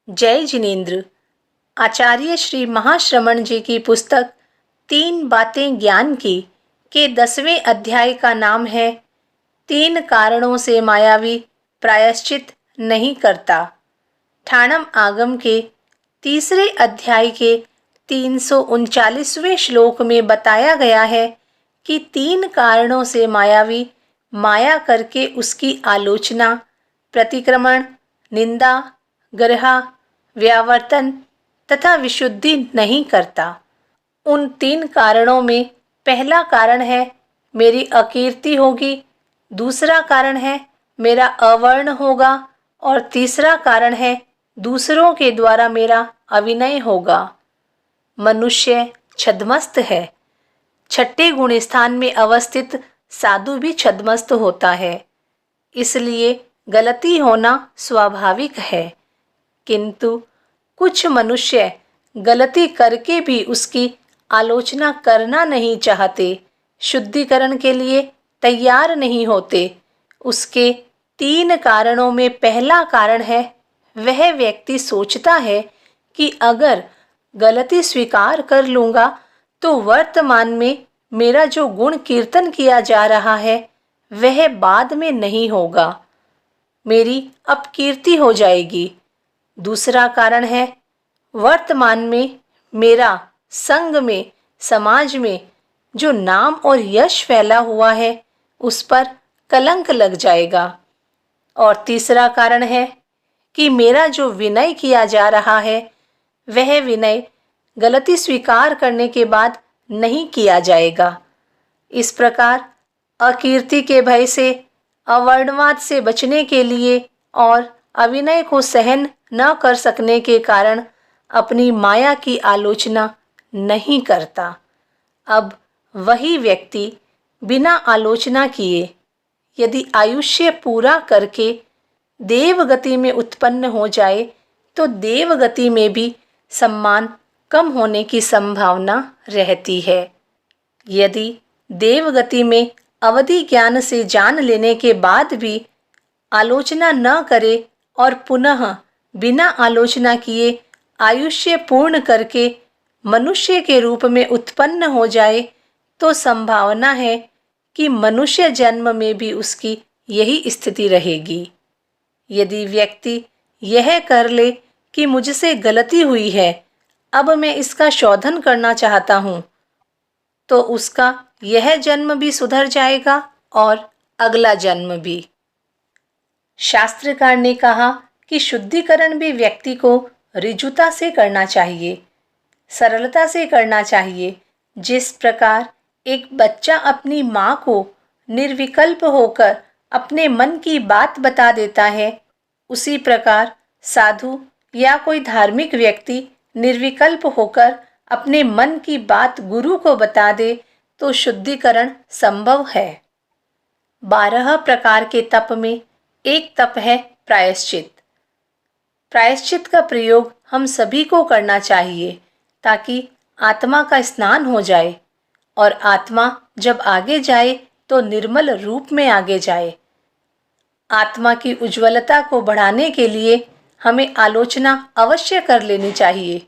जय जिनेन्द्र। आचार्य श्री महाश्रमण जी की पुस्तक 3 बातें ज्ञान की के 10वें अध्याय का नाम है 3 कारणों से मायावी प्रायश्चित नहीं करता। ठाणम आगम के 3 अध्याय के 339वें श्लोक में बताया गया है कि 3 कारणों से मायावी माया करके उसकी आलोचना, प्रतिक्रमण, निंदा, ग्रहा, व्यावर्तन तथा विशुद्धि नहीं करता। उन 3 कारणों में पहला कारण है मेरी अकीर्ति होगी, दूसरा कारण है मेरा अवर्ण होगा और तीसरा कारण है दूसरों के द्वारा मेरा अविनय होगा। मनुष्य छद्मस्त है। छठे गुण स्थान में अवस्थित साधु भी छद्मस्त होता है, इसलिए गलती होना स्वाभाविक है। किंतु कुछ मनुष्य गलती करके भी उसकी आलोचना करना नहीं चाहते, शुद्धिकरण के लिए तैयार नहीं होते। उसके 3 कारणों में पहला कारण है वह व्यक्ति सोचता है कि अगर गलती स्वीकार कर लूँगा तो वर्तमान में मेरा जो गुण कीर्तन किया जा रहा है वह बाद में नहीं होगा, मेरी अपकीर्ति हो जाएगी। दूसरा कारण है वर्तमान में मेरा संग में, समाज में जो नाम और यश फैला हुआ है उस पर कलंक लग जाएगा। और तीसरा कारण है कि मेरा जो विनय किया जा रहा है वह विनय गलती स्वीकार करने के बाद नहीं किया जाएगा। इस प्रकार अकीर्ति के भय से, अवर्णवाद से बचने के लिए और अविनय को सहन न कर सकने के कारण अपनी माया की आलोचना नहीं करता। अब वही व्यक्ति बिना आलोचना किए यदि आयुष्य पूरा करके देवगति में उत्पन्न हो जाए तो देवगति में भी सम्मान कम होने की संभावना रहती है। यदि देवगति में अवधि ज्ञान से जान लेने के बाद भी आलोचना न करे और पुनः बिना आलोचना किए आयुष्य पूर्ण करके मनुष्य के रूप में उत्पन्न हो जाए तो संभावना है कि मनुष्य जन्म में भी उसकी यही स्थिति रहेगी। यदि व्यक्ति यह कर ले कि मुझसे गलती हुई है, अब मैं इसका शोधन करना चाहता हूँ, तो उसका यह जन्म भी सुधर जाएगा और अगला जन्म भी। शास्त्रकार ने कहा कि शुद्धिकरण भी व्यक्ति को ऋजुता से करना चाहिए, सरलता से करना चाहिए। जिस प्रकार एक बच्चा अपनी माँ को निर्विकल्प होकर अपने मन की बात बता देता है, उसी प्रकार साधु या कोई धार्मिक व्यक्ति निर्विकल्प होकर अपने मन की बात गुरु को बता दे तो शुद्धिकरण संभव है। 12 प्रकार के तप में एक तप है प्रायश्चित। प्रायश्चित का प्रयोग हम सभी को करना चाहिए ताकि आत्मा का स्नान हो जाए और आत्मा जब आगे जाए तो निर्मल रूप में आगे जाए। आत्मा की उज्ज्वलता को बढ़ाने के लिए हमें आलोचना अवश्य कर लेनी चाहिए।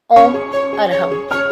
ओम अरहम।